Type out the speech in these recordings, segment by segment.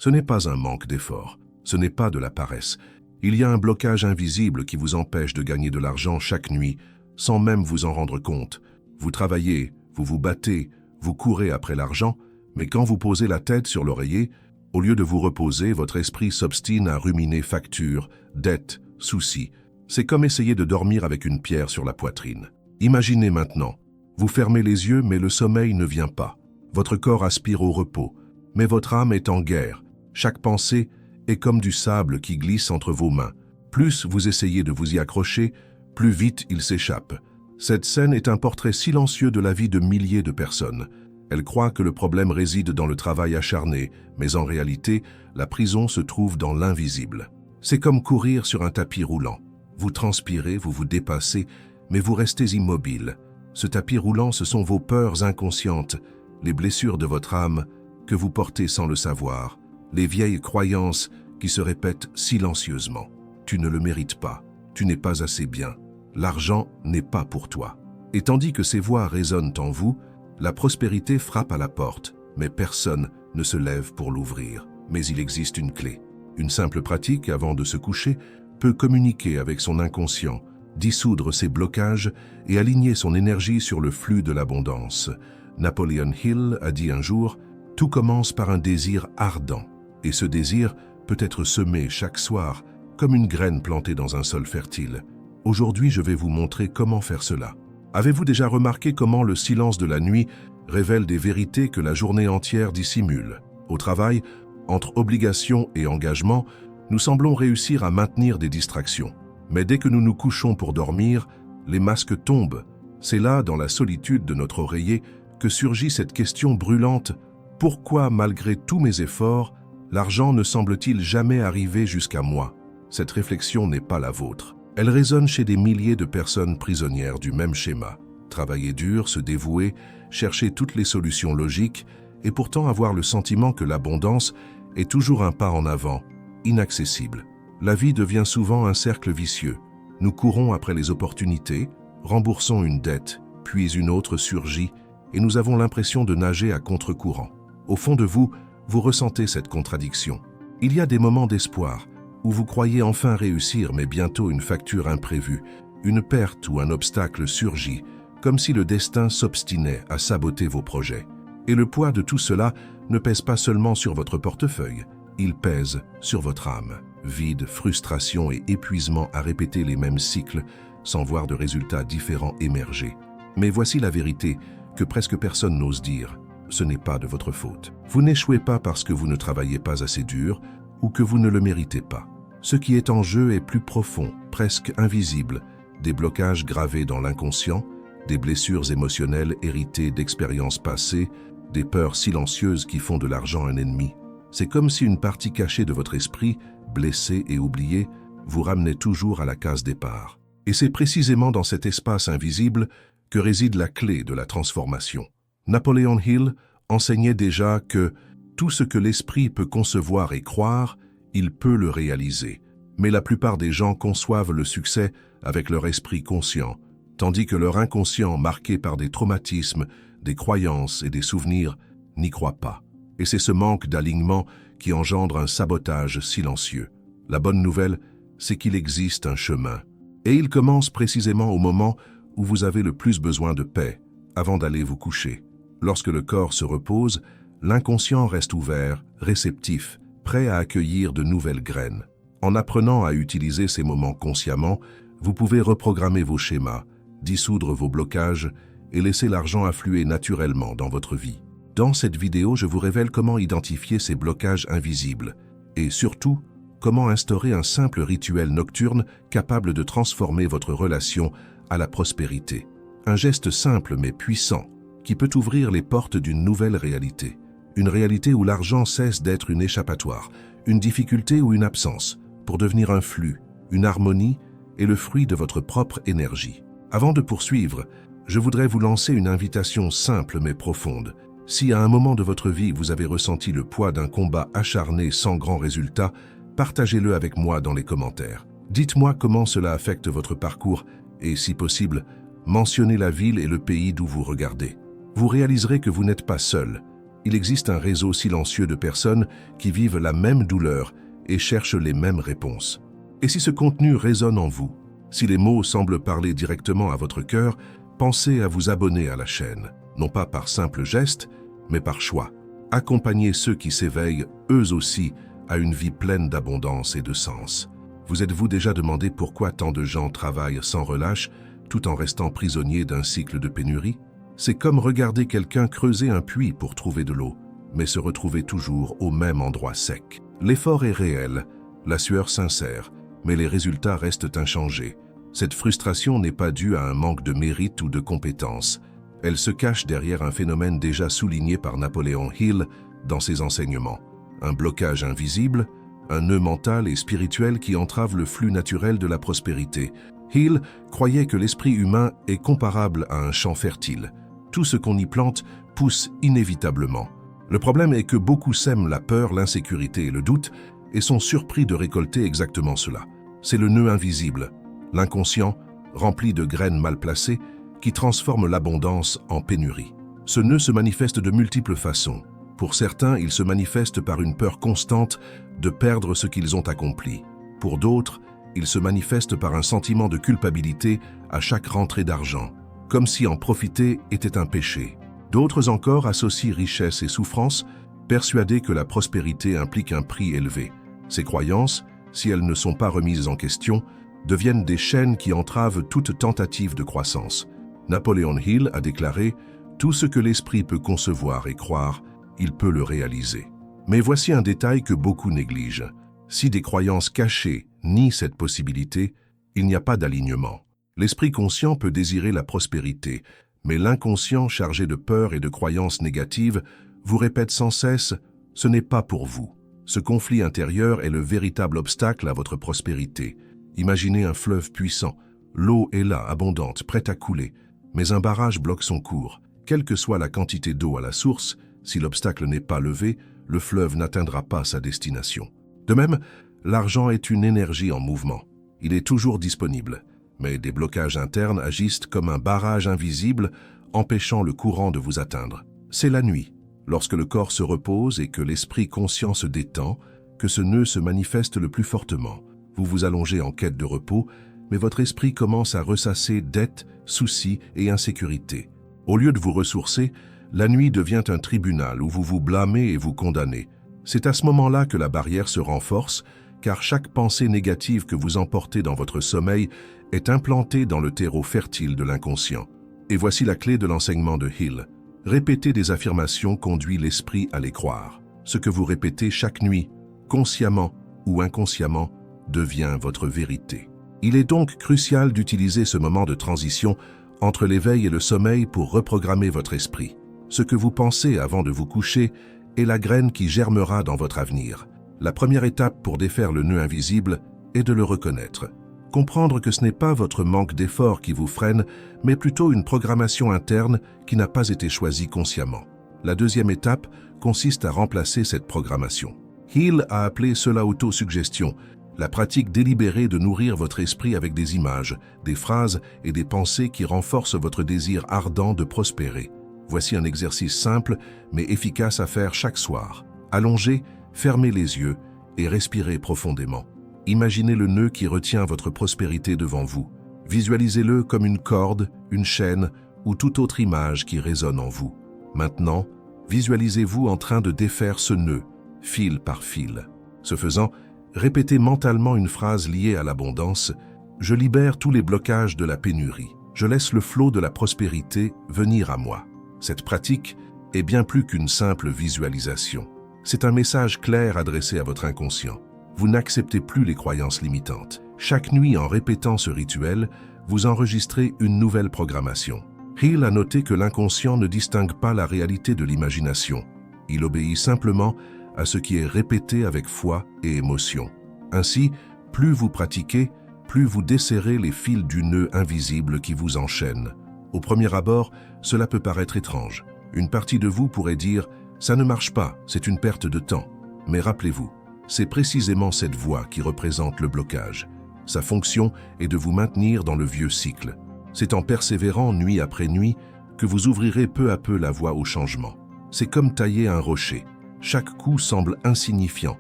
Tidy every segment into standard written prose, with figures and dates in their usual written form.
Ce n'est pas un manque d'effort, ce n'est pas de la paresse. Il y a un blocage invisible qui vous empêche de gagner de l'argent chaque nuit, sans même vous en rendre compte. Vous travaillez, vous vous battez, vous courez après l'argent, mais quand vous posez la tête sur l'oreiller, au lieu de vous reposer, votre esprit s'obstine à ruminer factures, dettes, soucis. C'est comme essayer de dormir avec une pierre sur la poitrine. Imaginez maintenant, vous fermez les yeux mais le sommeil ne vient pas. Votre corps aspire au repos, mais votre âme est en guerre. Chaque pensée est comme du sable qui glisse entre vos mains. Plus vous essayez de vous y accrocher, plus vite il s'échappe. Cette scène est un portrait silencieux de la vie de milliers de personnes. Elles croient que le problème réside dans le travail acharné, mais en réalité, la prison se trouve dans l'invisible. C'est comme courir sur un tapis roulant. Vous transpirez, vous vous dépassez, mais vous restez immobile. Ce tapis roulant, ce sont vos peurs inconscientes, les blessures de votre âme que vous portez sans le savoir, les vieilles croyances qui se répètent silencieusement. Tu ne le mérites pas, tu n'es pas assez bien, l'argent n'est pas pour toi. Et tandis que ces voix résonnent en vous, la prospérité frappe à la porte, mais personne ne se lève pour l'ouvrir. Mais il existe une clé. Une simple pratique avant de se coucher peut communiquer avec son inconscient, dissoudre ses blocages et aligner son énergie sur le flux de l'abondance. Napoleon Hill a dit un jour « Tout commence par un désir ardent, et ce désir peut être semé chaque soir comme une graine plantée dans un sol fertile. Aujourd'hui, je vais vous montrer comment faire cela. » Avez-vous déjà remarqué comment le silence de la nuit révèle des vérités que la journée entière dissimule? Au travail, entre obligation et engagement, nous semblons réussir à maintenir des distractions. Mais dès que nous nous couchons pour dormir, les masques tombent. C'est là, dans la solitude de notre oreiller, que surgit cette question brûlante. Pourquoi, malgré tous mes efforts, l'argent ne semble-t-il jamais arriver jusqu'à moi? Cette réflexion n'est pas la vôtre. Elle résonne chez des milliers de personnes prisonnières du même schéma. Travailler dur, se dévouer, chercher toutes les solutions logiques, et pourtant avoir le sentiment que l'abondance est toujours un pas en avant, inaccessible. La vie devient souvent un cercle vicieux. Nous courons après les opportunités, remboursons une dette, puis une autre surgit, et nous avons l'impression de nager à contre-courant. Au fond de vous, vous ressentez cette contradiction. Il y a des moments d'espoir, où vous croyez enfin réussir, mais bientôt une facture imprévue, une perte ou un obstacle surgit, comme si le destin s'obstinait à saboter vos projets. Et le poids de tout cela ne pèse pas seulement sur votre portefeuille, il pèse sur votre âme. Vide, frustration et épuisement à répéter les mêmes cycles sans voir de résultats différents émerger. Mais voici la vérité que presque personne n'ose dire. Ce n'est pas de votre faute. Vous n'échouez pas parce que vous ne travaillez pas assez dur ou que vous ne le méritez pas. Ce qui est en jeu est plus profond, presque invisible, des blocages gravés dans l'inconscient, des blessures émotionnelles héritées d'expériences passées, des peurs silencieuses qui font de l'argent un ennemi. C'est comme si une partie cachée de votre esprit, blessée et oubliée, vous ramenait toujours à la case départ. Et c'est précisément dans cet espace invisible que réside la clé de la transformation. Napoleon Hill enseignait déjà que tout ce que l'esprit peut concevoir et croire, il peut le réaliser. Mais la plupart des gens conçoivent le succès avec leur esprit conscient, tandis que leur inconscient, marqué par des traumatismes, des croyances et des souvenirs, n'y croit pas. Et c'est ce manque d'alignement qui engendre un sabotage silencieux. La bonne nouvelle, c'est qu'il existe un chemin. Et il commence précisément au moment où vous avez le plus besoin de paix, avant d'aller vous coucher. Lorsque le corps se repose, l'inconscient reste ouvert, réceptif, prêt à accueillir de nouvelles graines. En apprenant à utiliser ces moments consciemment, vous pouvez reprogrammer vos schémas, dissoudre vos blocages et laisser l'argent affluer naturellement dans votre vie. Dans cette vidéo, je vous révèle comment identifier ces blocages invisibles et surtout, comment instaurer un simple rituel nocturne capable de transformer votre relation à la prospérité. Un geste simple mais puissant qui peut ouvrir les portes d'une nouvelle réalité. Une réalité où l'argent cesse d'être une échappatoire, une difficulté ou une absence, pour devenir un flux, une harmonie et le fruit de votre propre énergie. Avant de poursuivre, je voudrais vous lancer une invitation simple mais profonde. Si à un moment de votre vie vous avez ressenti le poids d'un combat acharné sans grand résultat, partagez-le avec moi dans les commentaires. Dites-moi comment cela affecte votre parcours et, si possible, mentionnez la ville et le pays d'où vous regardez. Vous réaliserez que vous n'êtes pas seul, Il existe un réseau silencieux de personnes qui vivent la même douleur et cherchent les mêmes réponses. Et si ce contenu résonne en vous, si les mots semblent parler directement à votre cœur, pensez à vous abonner à la chaîne, non pas par simple geste, mais par choix. Accompagnez ceux qui s'éveillent, eux aussi, à une vie pleine d'abondance et de sens. Vous êtes-vous déjà demandé pourquoi tant de gens travaillent sans relâche, tout en restant prisonniers d'un cycle de pénurie? C'est comme regarder quelqu'un creuser un puits pour trouver de l'eau, mais se retrouver toujours au même endroit sec. L'effort est réel, la sueur sincère, mais les résultats restent inchangés. Cette frustration n'est pas due à un manque de mérite ou de compétence. Elle se cache derrière un phénomène déjà souligné par Napoléon Hill dans ses enseignements. Un blocage invisible, un nœud mental et spirituel qui entrave le flux naturel de la prospérité. Hill croyait que l'esprit humain est comparable à un champ fertile. Tout ce qu'on y plante pousse inévitablement. Le problème est que beaucoup sèment la peur, l'insécurité et le doute et sont surpris de récolter exactement cela. C'est le nœud invisible, l'inconscient, rempli de graines mal placées, qui transforme l'abondance en pénurie. Ce nœud se manifeste de multiples façons. Pour certains, il se manifeste par une peur constante de perdre ce qu'ils ont accompli. Pour d'autres, il se manifeste par un sentiment de culpabilité à chaque rentrée d'argent, comme si en profiter était un péché. D'autres encore associent richesse et souffrance, persuadés que la prospérité implique un prix élevé. Ces croyances, si elles ne sont pas remises en question, deviennent des chaînes qui entravent toute tentative de croissance. Napoléon Hill a déclaré « Tout ce que l'esprit peut concevoir et croire, il peut le réaliser ». Mais voici un détail que beaucoup négligent. Si des croyances cachées nient cette possibilité, il n'y a pas d'alignement. L'esprit conscient peut désirer la prospérité, mais l'inconscient chargé de peur et de croyances négatives vous répète sans cesse « ce n'est pas pour vous ». Ce conflit intérieur est le véritable obstacle à votre prospérité. Imaginez un fleuve puissant. L'eau est là, abondante, prête à couler, mais un barrage bloque son cours. Quelle que soit la quantité d'eau à la source, si l'obstacle n'est pas levé, le fleuve n'atteindra pas sa destination. De même, l'argent est une énergie en mouvement. Il est toujours disponible. Mais des blocages internes agissent comme un barrage invisible, empêchant le courant de vous atteindre. C'est la nuit, lorsque le corps se repose et que l'esprit conscient se détend, que ce nœud se manifeste le plus fortement. Vous vous allongez en quête de repos, mais votre esprit commence à ressasser dettes, soucis et insécurité. Au lieu de vous ressourcer, la nuit devient un tribunal où vous vous blâmez et vous condamnez. C'est à ce moment-là que la barrière se renforce, car chaque pensée négative que vous emportez dans votre sommeil est implantée dans le terreau fertile de l'inconscient. Et voici la clé de l'enseignement de Hill. Répéter des affirmations conduit l'esprit à les croire. Ce que vous répétez chaque nuit, consciemment ou inconsciemment, devient votre vérité. Il est donc crucial d'utiliser ce moment de transition entre l'éveil et le sommeil pour reprogrammer votre esprit. Ce que vous pensez avant de vous coucher est la graine qui germera dans votre avenir. La première étape pour défaire le nœud invisible est de le reconnaître. Comprendre que ce n'est pas votre manque d'effort qui vous freine, mais plutôt une programmation interne qui n'a pas été choisie consciemment. La deuxième étape consiste à remplacer cette programmation. Hill a appelé cela autosuggestion, la pratique délibérée de nourrir votre esprit avec des images, des phrases et des pensées qui renforcent votre désir ardent de prospérer. Voici un exercice simple mais efficace à faire chaque soir. Allongez, fermez les yeux et respirez profondément. Imaginez le nœud qui retient votre prospérité devant vous. Visualisez-le comme une corde, une chaîne ou toute autre image qui résonne en vous. Maintenant, visualisez-vous en train de défaire ce nœud, fil par fil. Ce faisant, répétez mentalement une phrase liée à l'abondance. Je libère tous les blocages de la pénurie. Je laisse le flot de la prospérité venir à moi. Cette pratique est bien plus qu'une simple visualisation. C'est un message clair adressé à votre inconscient. Vous n'acceptez plus les croyances limitantes. Chaque nuit, en répétant ce rituel, vous enregistrez une nouvelle programmation. Hill a noté que l'inconscient ne distingue pas la réalité de l'imagination. Il obéit simplement à ce qui est répété avec foi et émotion. Ainsi, plus vous pratiquez, plus vous desserrez les fils du nœud invisible qui vous enchaîne. Au premier abord, cela peut paraître étrange. Une partie de vous pourrait dire « ça ne marche pas, c'est une perte de temps ». Mais rappelez-vous, c'est précisément cette voie qui représente le blocage. Sa fonction est de vous maintenir dans le vieux cycle. C'est en persévérant nuit après nuit que vous ouvrirez peu à peu la voie au changement. C'est comme tailler un rocher. Chaque coup semble insignifiant,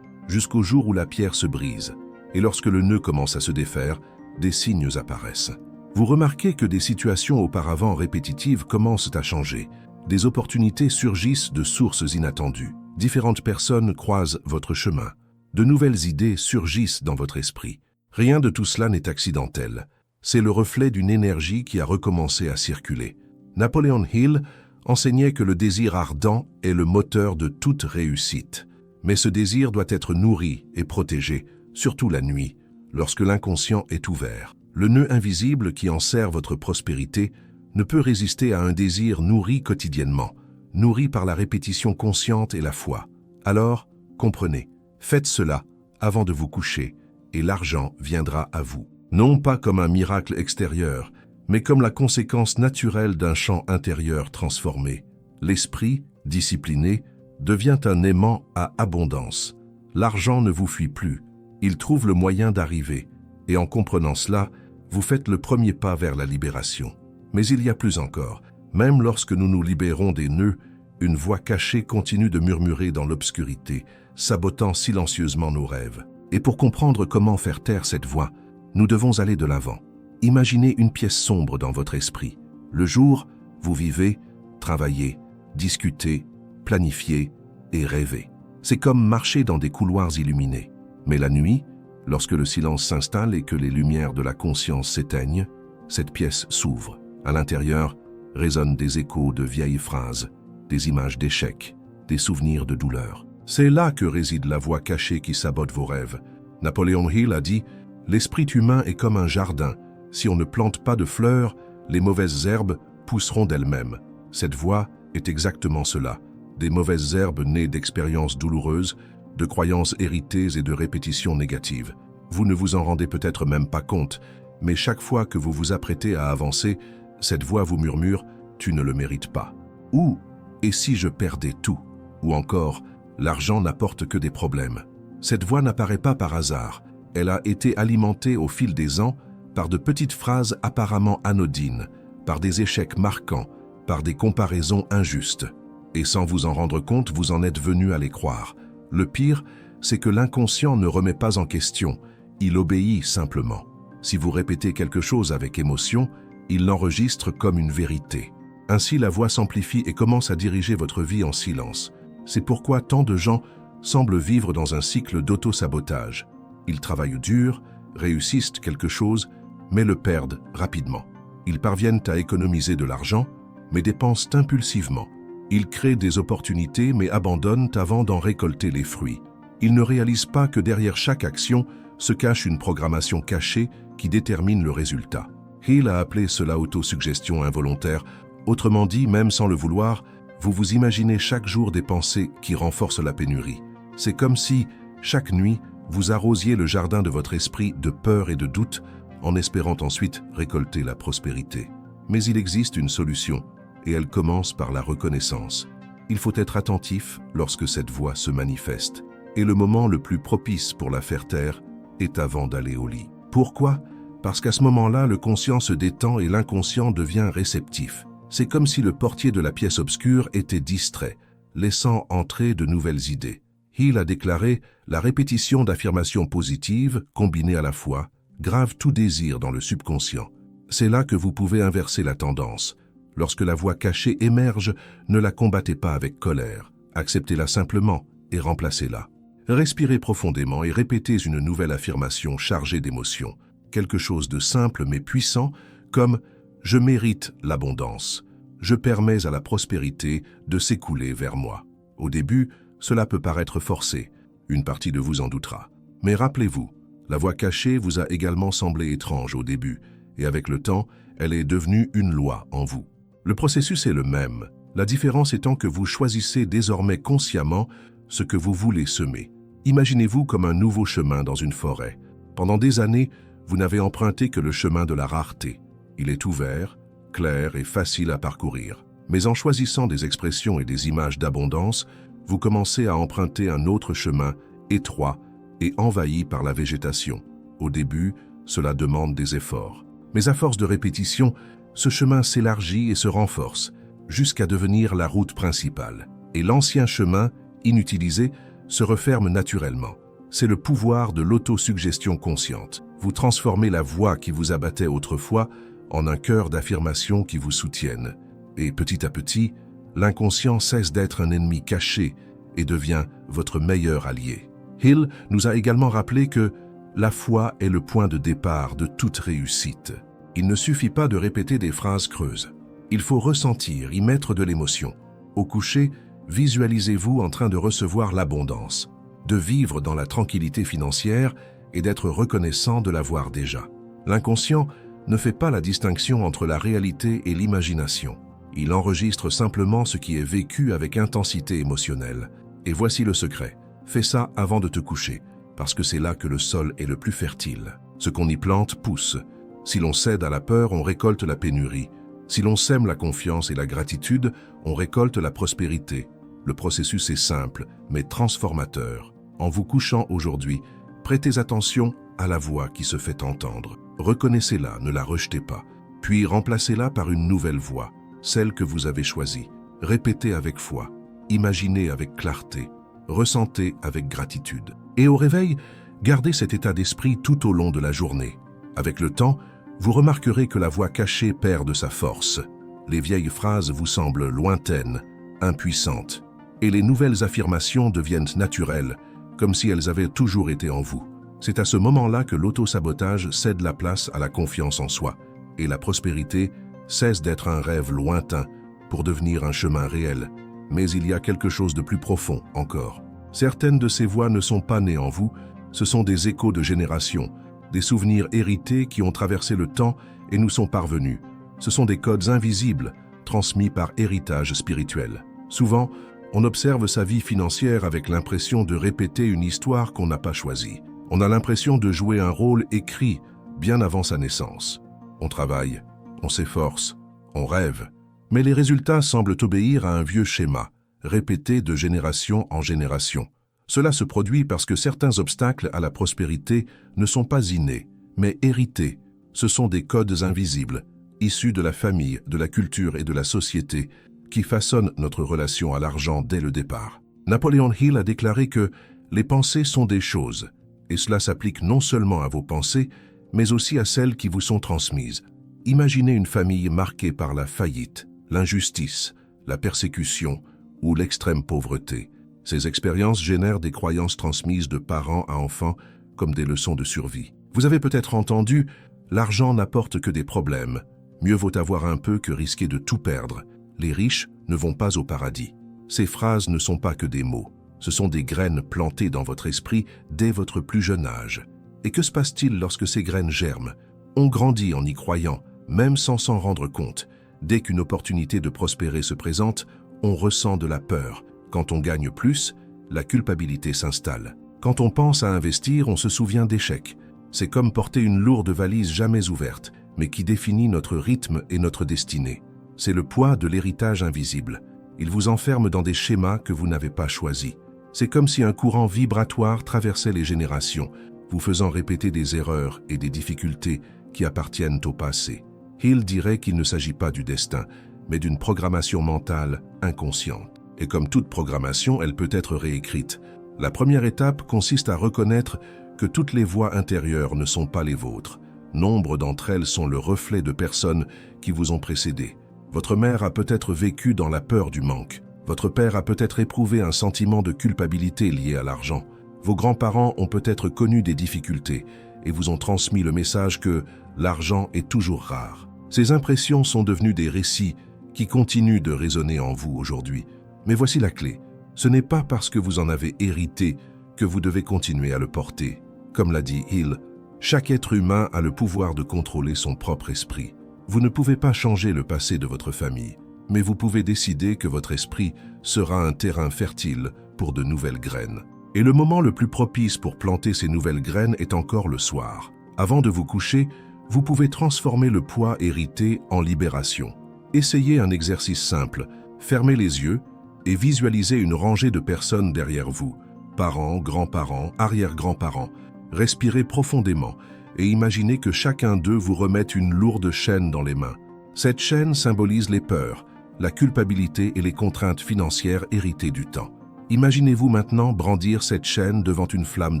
jusqu'au jour où la pierre se brise. Et lorsque le nœud commence à se défaire, des signes apparaissent. Vous remarquez que des situations auparavant répétitives commencent à changer. Des opportunités surgissent de sources inattendues. Différentes personnes croisent votre chemin. De nouvelles idées surgissent dans votre esprit. Rien de tout cela n'est accidentel. C'est le reflet d'une énergie qui a recommencé à circuler. Napoleon Hill enseignait que le désir ardent est le moteur de toute réussite. Mais ce désir doit être nourri et protégé, surtout la nuit, lorsque l'inconscient est ouvert. Le nœud invisible qui enserre votre prospérité ne peut résister à un désir nourri quotidiennement, nourri par la répétition consciente et la foi. Alors, comprenez, faites cela avant de vous coucher, et l'argent viendra à vous. Non pas comme un miracle extérieur, mais comme la conséquence naturelle d'un champ intérieur transformé. L'esprit, discipliné, devient un aimant à abondance. L'argent ne vous fuit plus, il trouve le moyen d'arriver, et en comprenant cela, vous faites le premier pas vers la libération. Mais il y a plus encore. Même lorsque nous nous libérons des nœuds, une voix cachée continue de murmurer dans l'obscurité, sabotant silencieusement nos rêves. Et pour comprendre comment faire taire cette voix, nous devons aller de l'avant. Imaginez une pièce sombre dans votre esprit. Le jour, vous vivez, travaillez, discutez, planifiez et rêvez. C'est comme marcher dans des couloirs illuminés. Mais la nuit, lorsque le silence s'installe et que les lumières de la conscience s'éteignent, cette pièce s'ouvre. À l'intérieur, résonnent des échos de vieilles phrases, des images d'échecs, des souvenirs de douleur. C'est là que réside la voix cachée qui sabote vos rêves. Napoleon Hill a dit « L'esprit humain est comme un jardin. Si on ne plante pas de fleurs, les mauvaises herbes pousseront d'elles-mêmes. » Cette voix est exactement cela. Des mauvaises herbes nées d'expériences douloureuses, de croyances héritées et de répétitions négatives. Vous ne vous en rendez peut-être même pas compte, mais chaque fois que vous vous apprêtez à avancer, cette voix vous murmure « Tu ne le mérites pas ». Ou « Et si je perdais tout ?» Ou encore « L'argent n'apporte que des problèmes ». Cette voix n'apparaît pas par hasard. Elle a été alimentée au fil des ans par de petites phrases apparemment anodines, par des échecs marquants, par des comparaisons injustes. Et sans vous en rendre compte, vous en êtes venu à les croire. Le pire, c'est que l'inconscient ne remet pas en question, il obéit simplement. Si vous répétez quelque chose avec émotion, il l'enregistre comme une vérité. Ainsi, la voix s'amplifie et commence à diriger votre vie en silence. C'est pourquoi tant de gens semblent vivre dans un cycle d'auto-sabotage. Ils travaillent dur, réussissent quelque chose, mais le perdent rapidement. Ils parviennent à économiser de l'argent, mais dépensent impulsivement. Ils créent des opportunités, mais abandonnent avant d'en récolter les fruits. Ils ne réalisent pas que derrière chaque action se cache une programmation cachée qui détermine le résultat. Hill a appelé cela autosuggestion involontaire. Autrement dit, même sans le vouloir, vous vous imaginez chaque jour des pensées qui renforcent la pénurie. C'est comme si, chaque nuit, vous arrosiez le jardin de votre esprit de peur et de doute, en espérant ensuite récolter la prospérité. Mais il existe une solution, et elle commence par la reconnaissance. Il faut être attentif lorsque cette voix se manifeste. Et le moment le plus propice pour la faire taire est avant d'aller au lit. Pourquoi ? Parce qu'à ce moment-là, le conscient se détend et l'inconscient devient réceptif. C'est comme si le portier de la pièce obscure était distrait, laissant entrer de nouvelles idées. Hill a déclaré « La répétition d'affirmations positives, combinée à la foi, grave tout désir dans le subconscient. C'est là que vous pouvez inverser la tendance. Lorsque la voix cachée émerge, ne la combattez pas avec colère. Acceptez-la simplement et remplacez-la. Respirez profondément et répétez une nouvelle affirmation chargée d'émotions. Quelque chose de simple mais puissant, comme « Je mérite l'abondance. Je permets à la prospérité de s'écouler vers moi. » Au début, cela peut paraître forcé. Une partie de vous en doutera. Mais rappelez-vous, la voix cachée vous a également semblé étrange au début, et avec le temps, elle est devenue une loi en vous. Le processus est le même, la différence étant que vous choisissez désormais consciemment ce que vous voulez semer. Imaginez-vous comme un nouveau chemin dans une forêt. Pendant des années, vous n'avez emprunté que le chemin de la rareté. Il est ouvert, clair et facile à parcourir. Mais en choisissant des expressions et des images d'abondance, vous commencez à emprunter un autre chemin, étroit et envahi par la végétation. Au début, cela demande des efforts. Mais à force de répétition, ce chemin s'élargit et se renforce, jusqu'à devenir la route principale. et l'ancien chemin, inutilisé, se referme naturellement. C'est le pouvoir de l'autosuggestion consciente. Vous transformez la voix qui vous abattait autrefois en un chœur d'affirmation qui vous soutienne. Et petit à petit, l'inconscient cesse d'être un ennemi caché et devient votre meilleur allié. Hill nous a également rappelé que la foi est le point de départ de toute réussite. Il ne suffit pas de répéter des phrases creuses. Il faut ressentir, y mettre de l'émotion. Au coucher, visualisez-vous en train de recevoir l'abondance, de vivre dans la tranquillité financière et d'être reconnaissant de l'avoir déjà. L'inconscient ne fait pas la distinction entre la réalité et l'imagination. Il enregistre simplement ce qui est vécu avec intensité émotionnelle. Et voici le secret. Fais ça avant de te coucher, parce que c'est là que le sol est le plus fertile. Ce qu'on y plante pousse. Si l'on cède à la peur, on récolte la pénurie. Si l'on sème la confiance et la gratitude, on récolte la prospérité. Le processus est simple, mais transformateur. En vous couchant aujourd'hui, prêtez attention à la voix qui se fait entendre. Reconnaissez-la, ne la rejetez pas. Puis remplacez-la par une nouvelle voix, celle que vous avez choisie. Répétez avec foi, imaginez avec clarté, ressentez avec gratitude. Et au réveil, gardez cet état d'esprit tout au long de la journée. Avec le temps, vous remarquerez que la voix cachée perd de sa force. Les vieilles phrases vous semblent lointaines, impuissantes, et les nouvelles affirmations deviennent naturelles, comme si elles avaient toujours été en vous. C'est à ce moment-là que l'auto-sabotage cède la place à la confiance en soi, et la prospérité cesse d'être un rêve lointain pour devenir un chemin réel. Mais il y a quelque chose de plus profond encore. Certaines de ces voix ne sont pas nées en vous, ce sont des échos de génération, des souvenirs hérités qui ont traversé le temps et nous sont parvenus. Ce sont des codes invisibles, transmis par héritage spirituel. Souvent, on observe sa vie financière avec l'impression de répéter une histoire qu'on n'a pas choisie. On a l'impression de jouer un rôle écrit bien avant sa naissance. On travaille, on s'efforce, on rêve, mais les résultats semblent obéir à un vieux schéma, répété de génération en génération. Cela se produit parce que certains obstacles à la prospérité ne sont pas innés, mais hérités. Ce sont des codes invisibles, issus de la famille, de la culture et de la société, qui façonnent notre relation à l'argent dès le départ. Napoleon Hill a déclaré que les pensées sont des choses, et cela s'applique non seulement à vos pensées, mais aussi à celles qui vous sont transmises. Imaginez une famille marquée par la faillite, l'injustice, la persécution ou l'extrême pauvreté. Ces expériences génèrent des croyances transmises de parents à enfants comme des leçons de survie. Vous avez peut-être entendu « l'argent n'apporte que des problèmes. Mieux vaut avoir un peu que risquer de tout perdre. Les riches ne vont pas au paradis. » Ces phrases ne sont pas que des mots. Ce sont des graines plantées dans votre esprit dès votre plus jeune âge. Et que se passe-t-il lorsque ces graines germent? On grandit en y croyant, même sans s'en rendre compte. Dès qu'une opportunité de prospérer se présente, on ressent de la peur. Quand on gagne plus, la culpabilité s'installe. Quand on pense à investir, on se souvient d'échecs. C'est comme porter une lourde valise jamais ouverte, mais qui définit notre rythme et notre destinée. C'est le poids de l'héritage invisible. Il vous enferme dans des schémas que vous n'avez pas choisis. C'est comme si un courant vibratoire traversait les générations, vous faisant répéter des erreurs et des difficultés qui appartiennent au passé. Hill dirait qu'il ne s'agit pas du destin, mais d'une programmation mentale inconsciente. Et comme toute programmation, elle peut être réécrite. La première étape consiste à reconnaître que toutes les voix intérieures ne sont pas les vôtres. Nombre d'entre elles sont le reflet de personnes qui vous ont précédé. Votre mère a peut-être vécu dans la peur du manque. Votre père a peut-être éprouvé un sentiment de culpabilité lié à l'argent. Vos grands-parents ont peut-être connu des difficultés et vous ont transmis le message que l'argent est toujours rare. Ces impressions sont devenues des récits qui continuent de résonner en vous aujourd'hui. Mais voici la clé. Ce n'est pas parce que vous en avez hérité que vous devez continuer à le porter. Comme l'a dit Hill, chaque être humain a le pouvoir de contrôler son propre esprit. Vous ne pouvez pas changer le passé de votre famille, mais vous pouvez décider que votre esprit sera un terrain fertile pour de nouvelles graines. Et le moment le plus propice pour planter ces nouvelles graines est encore le soir. Avant de vous coucher, vous pouvez transformer le poids hérité en libération. Essayez un exercice simple. Fermez les yeux et visualisez une rangée de personnes derrière vous. Parents, grands-parents, arrière-grands-parents. Respirez profondément et imaginez que chacun d'eux vous remette une lourde chaîne dans les mains. Cette chaîne symbolise les peurs, la culpabilité et les contraintes financières héritées du temps. Imaginez-vous maintenant brandir cette chaîne devant une flamme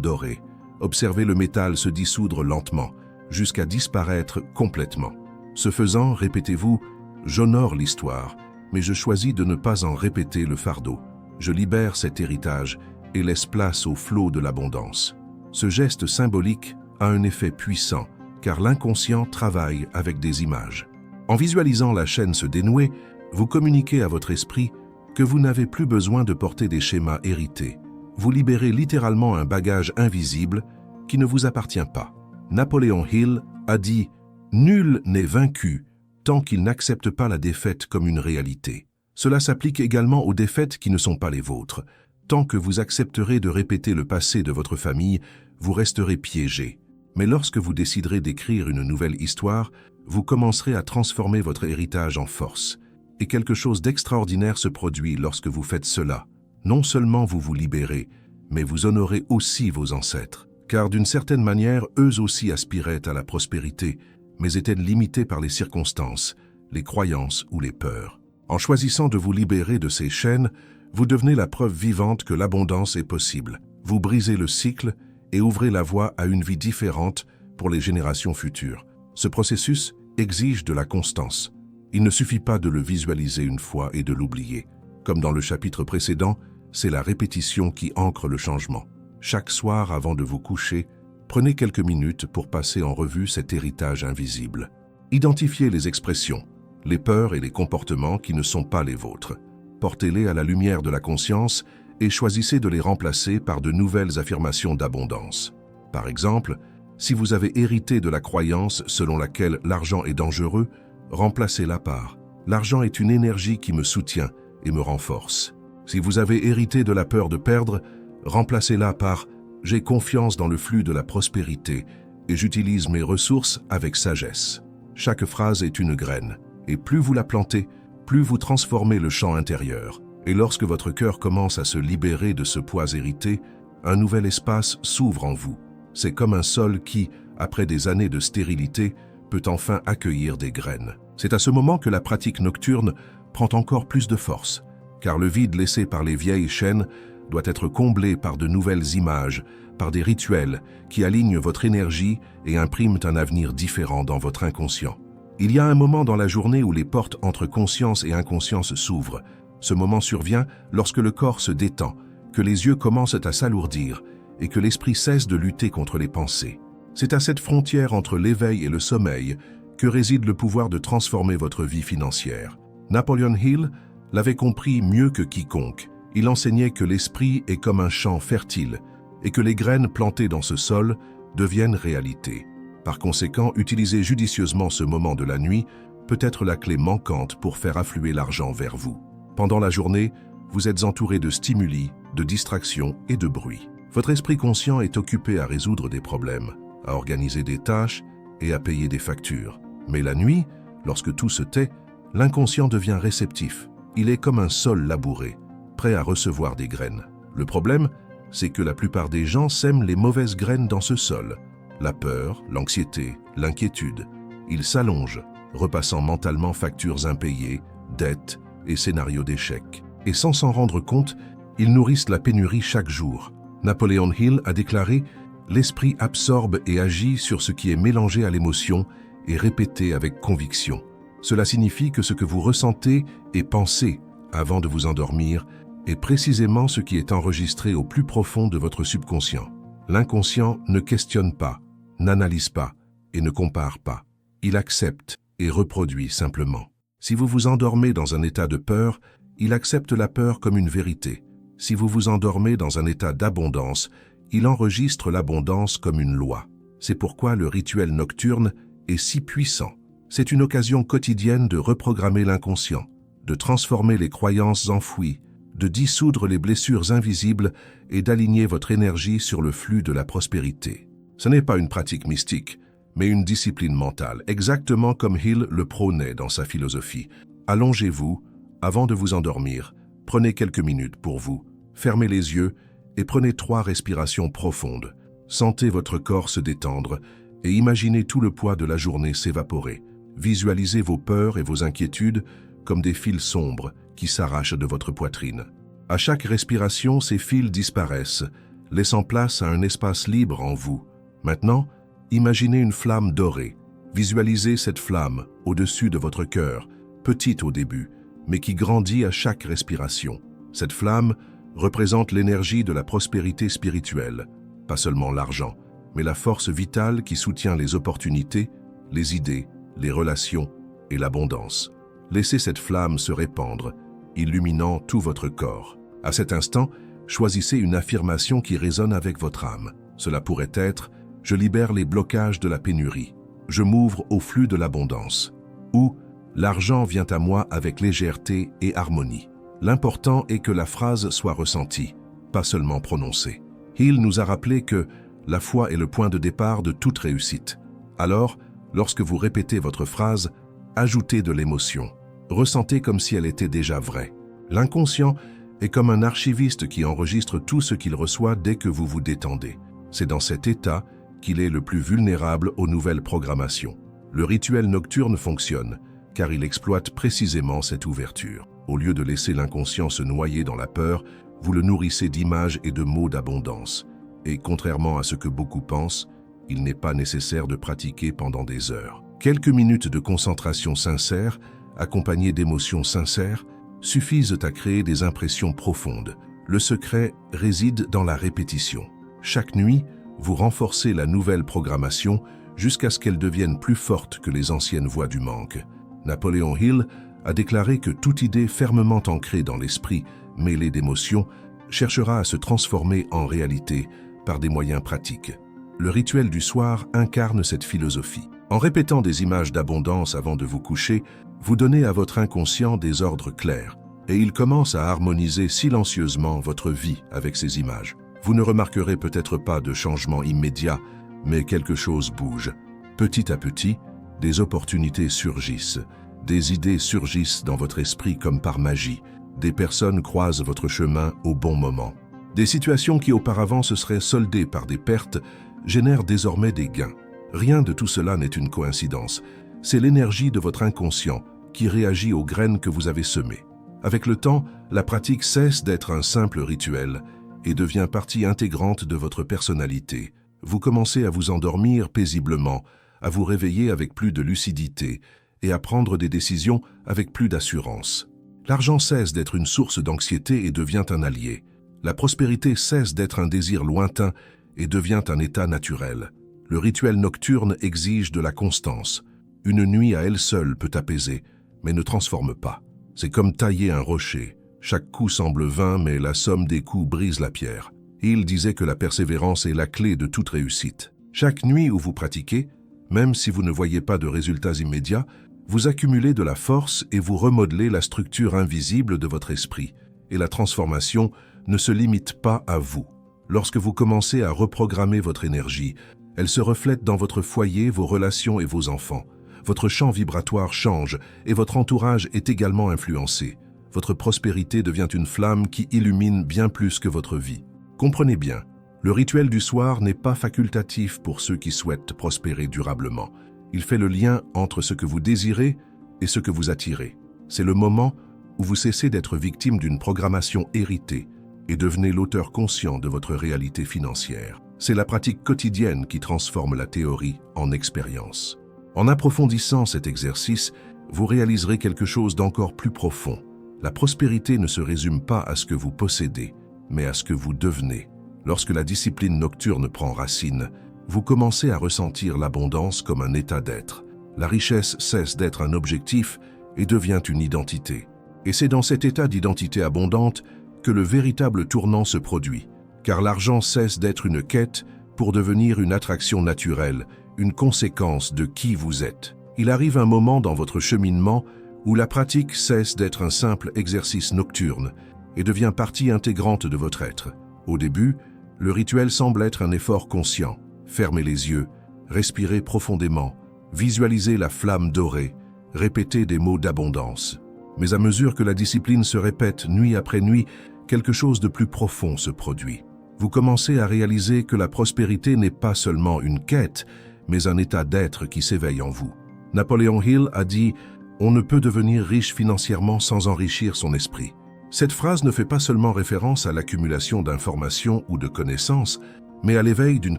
dorée. Observez le métal se dissoudre lentement, jusqu'à disparaître complètement. Ce faisant, répétez-vous « J'honore l'histoire, mais je choisis de ne pas en répéter le fardeau. Je libère cet héritage et laisse place au flot de l'abondance. » Ce geste symbolique a un effet puissant, car l'inconscient travaille avec des images. En visualisant la chaîne se dénouer, vous communiquez à votre esprit que vous n'avez plus besoin de porter des schémas hérités. Vous libérez littéralement un bagage invisible qui ne vous appartient pas. Napoléon Hill a dit « Nul n'est vaincu tant qu'il n'accepte pas la défaite comme une réalité. » Cela s'applique également aux défaites qui ne sont pas les vôtres. Tant que vous accepterez de répéter le passé de votre famille, vous resterez piégé. Mais lorsque vous déciderez d'écrire une nouvelle histoire, vous commencerez à transformer votre héritage en force. Et quelque chose d'extraordinaire se produit lorsque vous faites cela. Non seulement vous vous libérez, mais vous honorez aussi vos ancêtres. Car d'une certaine manière, eux aussi aspiraient à la prospérité, mais étaient limités par les circonstances, les croyances ou les peurs. En choisissant de vous libérer de ces chaînes, vous devenez la preuve vivante que l'abondance est possible. Vous brisez le cycle et ouvrez la voie à une vie différente pour les générations futures. Ce processus exige de la constance. Il ne suffit pas de le visualiser une fois et de l'oublier. Comme dans le chapitre précédent, c'est la répétition qui ancre le changement. Chaque soir, avant de vous coucher, prenez quelques minutes pour passer en revue cet héritage invisible. Identifiez les expressions, les peurs et les comportements qui ne sont pas les vôtres. Portez-les à la lumière de la conscience et choisissez de les remplacer par de nouvelles affirmations d'abondance. Par exemple, si vous avez hérité de la croyance selon laquelle l'argent est dangereux, remplacez-la par « L'argent est une énergie qui me soutient et me renforce ». Si vous avez hérité de la peur de perdre, remplacez-la par « J'ai confiance dans le flux de la prospérité et j'utilise mes ressources avec sagesse ». Chaque phrase est une graine, et plus vous la plantez, plus vous transformez le champ intérieur. Et lorsque votre cœur commence à se libérer de ce poids hérité, un nouvel espace s'ouvre en vous. C'est comme un sol qui, après des années de stérilité, peut enfin accueillir des graines. C'est à ce moment que la pratique nocturne prend encore plus de force, car le vide laissé par les vieilles chaînes doit être comblé par de nouvelles images, par des rituels qui alignent votre énergie et impriment un avenir différent dans votre inconscient. Il y a un moment dans la journée où les portes entre conscience et inconscience s'ouvrent. Ce moment survient lorsque le corps se détend, que les yeux commencent à s'alourdir et que l'esprit cesse de lutter contre les pensées. C'est à cette frontière entre l'éveil et le sommeil que réside le pouvoir de transformer votre vie financière. Napoléon Hill l'avait compris mieux que quiconque. Il enseignait que l'esprit est comme un champ fertile et que les graines plantées dans ce sol deviennent réalité. Par conséquent, utiliser judicieusement ce moment de la nuit peut être la clé manquante pour faire affluer l'argent vers vous. Pendant la journée, vous êtes entouré de stimuli, de distractions et de bruit. Votre esprit conscient est occupé à résoudre des problèmes, à organiser des tâches et à payer des factures. Mais la nuit, lorsque tout se tait, l'inconscient devient réceptif. Il est comme un sol labouré, prêt à recevoir des graines. Le problème, c'est que la plupart des gens sèment les mauvaises graines dans ce sol. La peur, l'anxiété, l'inquiétude. Ils s'allongent, repassant mentalement factures impayées, dettes et scénarios d'échec. Et sans s'en rendre compte, ils nourrissent la pénurie chaque jour. Napoléon Hill a déclaré « L'esprit absorbe et agit sur ce qui est mélangé à l'émotion et répété avec conviction. Cela signifie que ce que vous ressentez et pensez avant de vous endormir est précisément ce qui est enregistré au plus profond de votre subconscient. L'inconscient ne questionne pas, n'analyse pas et ne compare pas. Il accepte et reproduit simplement. Si vous vous endormez dans un état de peur, il accepte la peur comme une vérité. Si vous vous endormez dans un état d'abondance, il enregistre l'abondance comme une loi. C'est pourquoi le rituel nocturne est si puissant. C'est une occasion quotidienne de reprogrammer l'inconscient, de transformer les croyances enfouies, de dissoudre les blessures invisibles et d'aligner votre énergie sur le flux de la prospérité. Ce n'est pas une pratique mystique, mais une discipline mentale, exactement comme Hill le prônait dans sa philosophie. Allongez-vous, avant de vous endormir, prenez quelques minutes pour vous, fermez les yeux et prenez 3 respirations profondes. Sentez votre corps se détendre et imaginez tout le poids de la journée s'évaporer. Visualisez vos peurs et vos inquiétudes comme des fils sombres qui s'arrachent de votre poitrine. À chaque respiration, ces fils disparaissent, laissant place à un espace libre en vous. Maintenant, imaginez une flamme dorée. Visualisez cette flamme au-dessus de votre cœur, petite au début, mais qui grandit à chaque respiration. Cette flamme représente l'énergie de la prospérité spirituelle, pas seulement l'argent, mais la force vitale qui soutient les opportunités, les idées, les relations et l'abondance. Laissez cette flamme se répandre, illuminant tout votre corps. À cet instant, choisissez une affirmation qui résonne avec votre âme. Cela pourrait être « Je libère les blocages de la pénurie »,« Je m'ouvre au flux de l'abondance » ou « L'argent vient à moi avec légèreté et harmonie ». L'important est que la phrase soit ressentie, pas seulement prononcée. Hill nous a rappelé que la foi est le point de départ de toute réussite. Alors, lorsque vous répétez votre phrase, ajoutez de l'émotion. Ressentez comme si elle était déjà vraie. L'inconscient est comme un archiviste qui enregistre tout ce qu'il reçoit dès que vous vous détendez. C'est dans cet état qu'il est le plus vulnérable aux nouvelles programmations. Le rituel nocturne fonctionne, car il exploite précisément cette ouverture. Au lieu de laisser l'inconscient se noyer dans la peur, vous le nourrissez d'images et de mots d'abondance. Et contrairement à ce que beaucoup pensent, il n'est pas nécessaire de pratiquer pendant des heures. Quelques minutes de concentration sincère, accompagnées d'émotions sincères, suffisent à créer des impressions profondes. Le secret réside dans la répétition. Chaque nuit, vous renforcez la nouvelle programmation jusqu'à ce qu'elle devienne plus forte que les anciennes voies du manque. Napoléon Hill a déclaré que toute idée fermement ancrée dans l'esprit, mêlée d'émotions, cherchera à se transformer en réalité par des moyens pratiques. Le rituel du soir incarne cette philosophie. En répétant des images d'abondance avant de vous coucher, vous donnez à votre inconscient des ordres clairs, et il commence à harmoniser silencieusement votre vie avec ces images. Vous ne remarquerez peut-être pas de changement immédiat, mais quelque chose bouge. Petit à petit, des opportunités surgissent, des idées surgissent dans votre esprit comme par magie, des personnes croisent votre chemin au bon moment. Des situations qui auparavant se seraient soldées par des pertes génèrent désormais des gains. Rien de tout cela n'est une coïncidence. C'est l'énergie de votre inconscient qui réagit aux graines que vous avez semées. Avec le temps, la pratique cesse d'être un simple rituel et devient partie intégrante de votre personnalité. Vous commencez à vous endormir paisiblement, à vous réveiller avec plus de lucidité et à prendre des décisions avec plus d'assurance. L'argent cesse d'être une source d'anxiété et devient un allié. La prospérité cesse d'être un désir lointain et devient un état naturel. Le rituel nocturne exige de la constance. Une nuit à elle seule peut apaiser, mais ne transforme pas. C'est comme tailler un rocher. Chaque coup semble vain, mais la somme des coups brise la pierre. Il disait que la persévérance est la clé de toute réussite. Chaque nuit où vous pratiquez, même si vous ne voyez pas de résultats immédiats, vous accumulez de la force et vous remodelez la structure invisible de votre esprit. Et la transformation ne se limite pas à vous. Lorsque vous commencez à reprogrammer votre énergie, elle se reflète dans votre foyer, vos relations et vos enfants. Votre champ vibratoire change et votre entourage est également influencé. Votre prospérité devient une flamme qui illumine bien plus que votre vie. Comprenez bien, le rituel du soir n'est pas facultatif pour ceux qui souhaitent prospérer durablement. Il fait le lien entre ce que vous désirez et ce que vous attirez. C'est le moment où vous cessez d'être victime d'une programmation héritée et devenez l'auteur conscient de votre réalité financière. C'est la pratique quotidienne qui transforme la théorie en expérience. En approfondissant cet exercice, vous réaliserez quelque chose d'encore plus profond. La prospérité ne se résume pas à ce que vous possédez, mais à ce que vous devenez. Lorsque la discipline nocturne prend racine, vous commencez à ressentir l'abondance comme un état d'être. La richesse cesse d'être un objectif et devient une identité. Et c'est dans cet état d'identité abondante que le véritable tournant se produit, car l'argent cesse d'être une quête pour devenir une attraction naturelle, une conséquence de qui vous êtes. Il arrive un moment dans votre cheminement où la pratique cesse d'être un simple exercice nocturne et devient partie intégrante de votre être. Au début, le rituel semble être un effort conscient. Fermez les yeux, respirez profondément, visualisez la flamme dorée, répétez des mots d'abondance. Mais à mesure que la discipline se répète nuit après nuit, quelque chose de plus profond se produit. Vous commencez à réaliser que la prospérité n'est pas seulement une quête, mais un état d'être qui s'éveille en vous. Napoléon Hill a dit « On ne peut devenir riche financièrement sans enrichir son esprit. Cette phrase ne fait pas seulement référence à l'accumulation d'informations ou de connaissances, mais à l'éveil d'une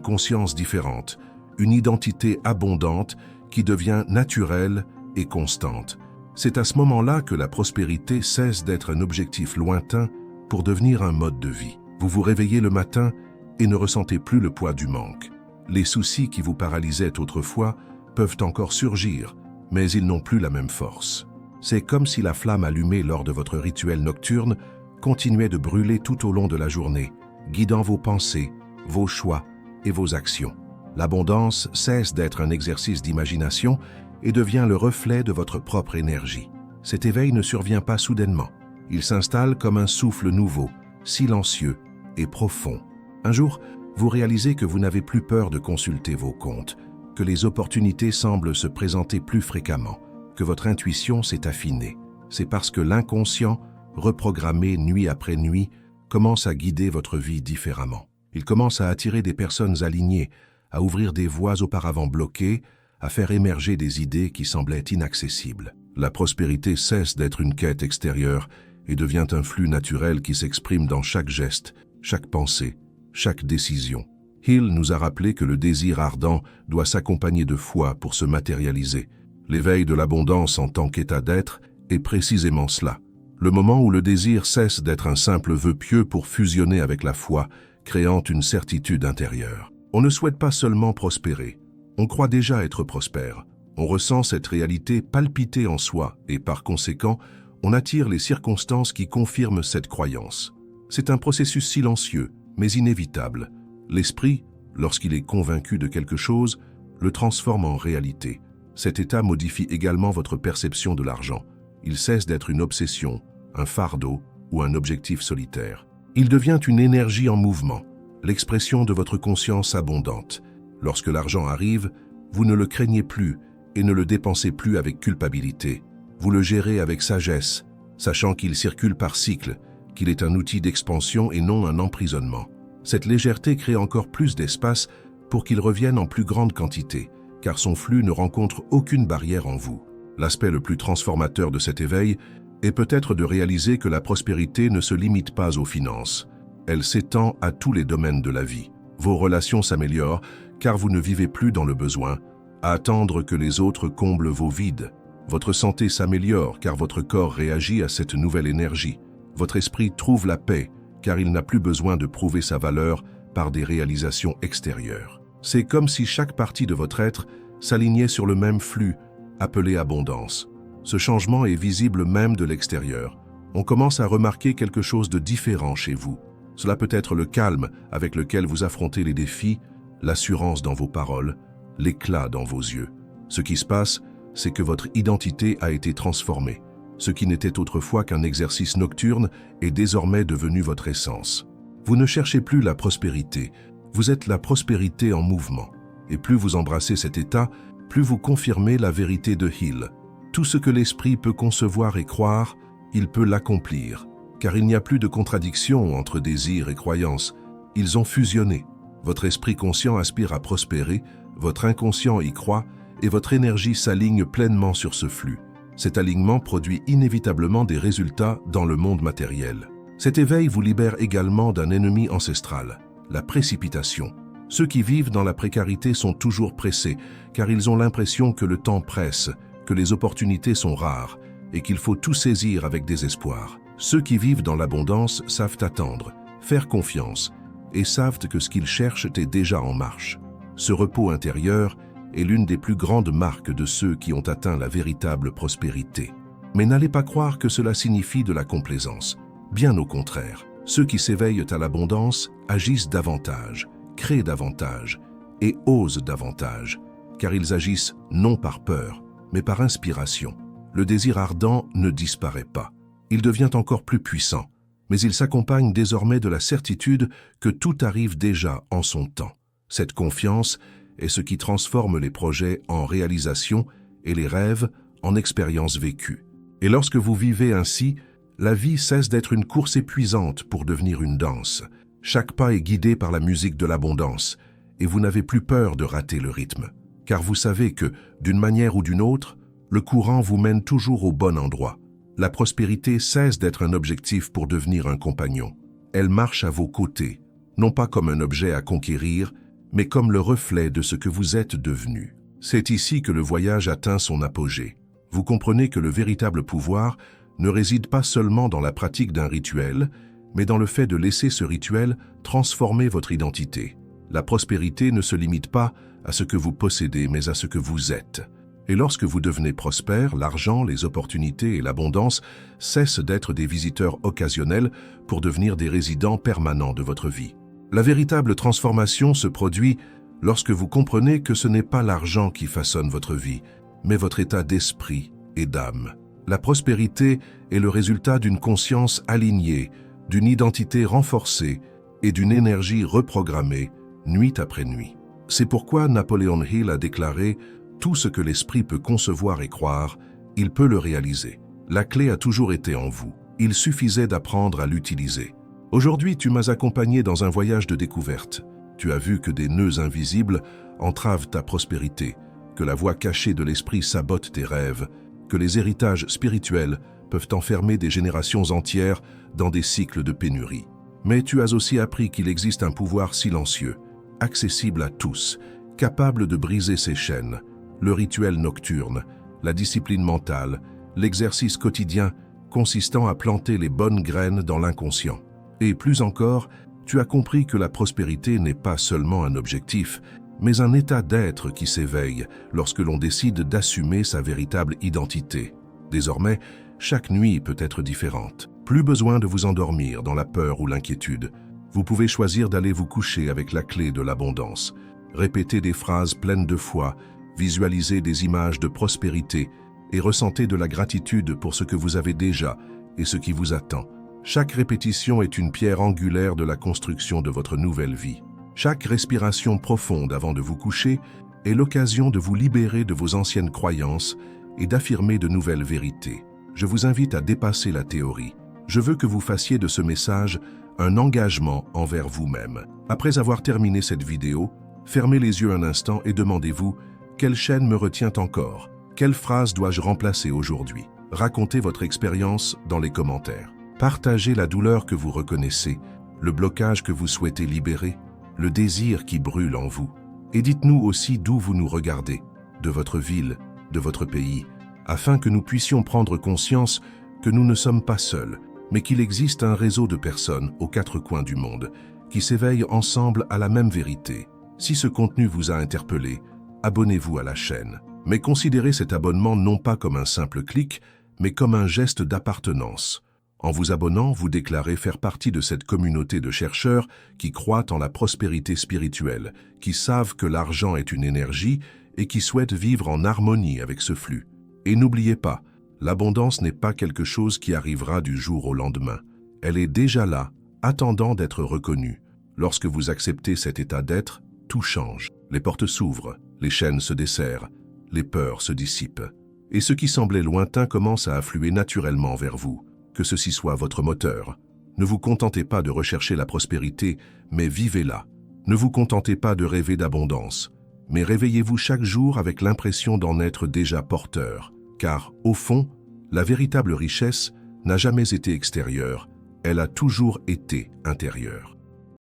conscience différente, une identité abondante qui devient naturelle et constante. C'est à ce moment-là que la prospérité cesse d'être un objectif lointain pour devenir un mode de vie. Vous vous réveillez le matin et ne ressentez plus le poids du manque. Les soucis qui vous paralysaient autrefois peuvent encore surgir, mais ils n'ont plus la même force. C'est comme si la flamme allumée lors de votre rituel nocturne continuait de brûler tout au long de la journée, guidant vos pensées, vos choix et vos actions. L'abondance cesse d'être un exercice d'imagination et devient le reflet de votre propre énergie. Cet éveil ne survient pas soudainement. Il s'installe comme un souffle nouveau, silencieux et profond. Un jour, vous réalisez que vous n'avez plus peur de consulter vos comptes, que les opportunités semblent se présenter plus fréquemment, que votre intuition s'est affinée. C'est parce que l'inconscient, reprogrammé nuit après nuit, commence à guider votre vie différemment. Il commence à attirer des personnes alignées, à ouvrir des voies auparavant bloquées, à faire émerger des idées qui semblaient inaccessibles. La prospérité cesse d'être une quête extérieure et devient un flux naturel qui s'exprime dans chaque geste, chaque pensée, chaque décision. Hill nous a rappelé que le désir ardent doit s'accompagner de foi pour se matérialiser. L'éveil de l'abondance en tant qu'état d'être est précisément cela. Le moment où le désir cesse d'être un simple vœu pieux pour fusionner avec la foi, créant une certitude intérieure. On ne souhaite pas seulement prospérer, on croit déjà être prospère. On ressent cette réalité palpiter en soi et par conséquent, on attire les circonstances qui confirment cette croyance. C'est un processus silencieux, mais inévitable. L'esprit, lorsqu'il est convaincu de quelque chose, le transforme en réalité. Cet état modifie également votre perception de l'argent. Il cesse d'être une obsession, un fardeau ou un objectif solitaire. Il devient une énergie en mouvement, l'expression de votre conscience abondante. Lorsque l'argent arrive, vous ne le craignez plus et ne le dépensez plus avec culpabilité. Vous le gérez avec sagesse, sachant qu'il circule par cycle, qu'il est un outil d'expansion et non un emprisonnement. Cette légèreté crée encore plus d'espace pour qu'il revienne en plus grande quantité, car son flux ne rencontre aucune barrière en vous. L'aspect le plus transformateur de cet éveil est peut-être de réaliser que la prospérité ne se limite pas aux finances. Elle s'étend à tous les domaines de la vie. Vos relations s'améliorent car vous ne vivez plus dans le besoin, à attendre que les autres comblent vos vides. Votre santé s'améliore car votre corps réagit à cette nouvelle énergie. Votre esprit trouve la paix car il n'a plus besoin de prouver sa valeur par des réalisations extérieures. C'est comme si chaque partie de votre être s'alignait sur le même flux, appelé abondance. Ce changement est visible même de l'extérieur. On commence à remarquer quelque chose de différent chez vous. Cela peut être le calme avec lequel vous affrontez les défis, l'assurance dans vos paroles, l'éclat dans vos yeux. Ce qui se passe, c'est que votre identité a été transformée. Ce qui n'était autrefois qu'un exercice nocturne est désormais devenu votre essence. Vous ne cherchez plus la prospérité, vous êtes la prospérité en mouvement. Et plus vous embrassez cet état, plus vous confirmez la vérité de Hill. Tout ce que l'esprit peut concevoir et croire, il peut l'accomplir. Car il n'y a plus de contradiction entre désir et croyance. Ils ont fusionné. Votre esprit conscient aspire à prospérer, votre inconscient y croit, et votre énergie s'aligne pleinement sur ce flux. Cet alignement produit inévitablement des résultats dans le monde matériel. Cet éveil vous libère également d'un ennemi ancestral, la précipitation. Ceux qui vivent dans la précarité sont toujours pressés, car ils ont l'impression que le temps presse, que les opportunités sont rares, et qu'il faut tout saisir avec désespoir. Ceux qui vivent dans l'abondance savent attendre, faire confiance, et savent que ce qu'ils cherchent est déjà en marche. Ce repos intérieur est l'une des plus grandes marques de ceux qui ont atteint la véritable prospérité. Mais n'allez pas croire que cela signifie de la complaisance. Bien au contraire, ceux qui s'éveillent à l'abondance agissent davantage, créent davantage et osent davantage, car ils agissent non par peur, mais par inspiration. Le désir ardent ne disparaît pas. Il devient encore plus puissant, mais il s'accompagne désormais de la certitude que tout arrive déjà en son temps. Cette confiance est ce qui transforme les projets en réalisation et les rêves en expériences vécues. Et lorsque vous vivez ainsi, la vie cesse d'être une course épuisante pour devenir une danse. Chaque pas est guidé par la musique de l'abondance, et vous n'avez plus peur de rater le rythme, car vous savez que, d'une manière ou d'une autre, Le courant vous mène toujours au bon endroit. La prospérité cesse d'être un objectif pour devenir un compagnon. Elle marche à vos côtés, non pas comme un objet à conquérir, mais comme le reflet de ce que vous êtes devenu. C'est ici que le voyage atteint son apogée. Vous comprenez que le véritable pouvoir ne réside pas seulement dans la pratique d'un rituel, mais dans le fait de laisser ce rituel transformer votre identité. La prospérité ne se limite pas à ce que vous possédez, mais à ce que vous êtes. Et lorsque vous devenez prospère, l'argent, les opportunités et l'abondance cessent d'être des visiteurs occasionnels pour devenir des résidents permanents de votre vie. La véritable transformation se produit lorsque vous comprenez que ce n'est pas l'argent qui façonne votre vie, mais votre état d'esprit et d'âme. La prospérité est le résultat d'une conscience alignée, d'une identité renforcée et d'une énergie reprogrammée, nuit après nuit. C'est pourquoi Napoleon Hill a déclaré « Tout ce que l'esprit peut concevoir et croire, il peut le réaliser. La clé a toujours été en vous. Il suffisait d'apprendre à l'utiliser. » Aujourd'hui, tu m'as accompagné dans un voyage de découverte. Tu as vu que des nœuds invisibles entravent ta prospérité, que la voix cachée de l'esprit sabote tes rêves, que les héritages spirituels peuvent enfermer des générations entières dans des cycles de pénurie. Mais tu as aussi appris qu'il existe un pouvoir silencieux, accessible à tous, capable de briser ces chaînes. Le rituel nocturne, la discipline mentale, l'exercice quotidien consistant à planter les bonnes graines dans l'inconscient. Et plus encore, tu as compris que la prospérité n'est pas seulement un objectif, mais un état d'être qui s'éveille lorsque l'on décide d'assumer sa véritable identité. Désormais, chaque nuit peut être différente. Plus besoin de vous endormir dans la peur ou l'inquiétude. Vous pouvez choisir d'aller vous coucher avec la clé de l'abondance. Répétez des phrases pleines de foi, visualisez des images de prospérité et ressentez de la gratitude pour ce que vous avez déjà et ce qui vous attend. Chaque répétition est une pierre angulaire de la construction de votre nouvelle vie. Chaque respiration profonde avant de vous coucher est l'occasion de vous libérer de vos anciennes croyances et d'affirmer de nouvelles vérités. Je vous invite à dépasser la théorie. Je veux que vous fassiez de ce message un engagement envers vous-même. Après avoir terminé cette vidéo, fermez les yeux un instant et demandez-vous « Quelle chaîne me retient encore? Quelle phrase dois-je remplacer aujourd'hui ?» Racontez votre expérience dans les commentaires. Partagez la douleur que vous reconnaissez, le blocage que vous souhaitez libérer, le désir qui brûle en vous. Et dites-nous aussi d'où vous nous regardez, de votre ville, de votre pays, afin que nous puissions prendre conscience que nous ne sommes pas seuls, mais qu'il existe un réseau de personnes aux quatre coins du monde qui s'éveillent ensemble à la même vérité. Si ce contenu vous a interpellé, abonnez-vous à la chaîne. Mais considérez cet abonnement non pas comme un simple clic, mais comme un geste d'appartenance. En vous abonnant, vous déclarez faire partie de cette communauté de chercheurs qui croient en la prospérité spirituelle, qui savent que l'argent est une énergie et qui souhaitent vivre en harmonie avec ce flux. Et n'oubliez pas, l'abondance n'est pas quelque chose qui arrivera du jour au lendemain. Elle est déjà là, attendant d'être reconnue. Lorsque vous acceptez cet état d'être, tout change. Les portes s'ouvrent, les chaînes se desserrent, les peurs se dissipent. Et ce qui semblait lointain commence à affluer naturellement vers vous. Que ceci soit votre moteur. Ne vous contentez pas de rechercher la prospérité, mais vivez-la. Ne vous contentez pas de rêver d'abondance, mais réveillez-vous chaque jour avec l'impression d'en être déjà porteur. Car, au fond, la véritable richesse n'a jamais été extérieure, elle a toujours été intérieure.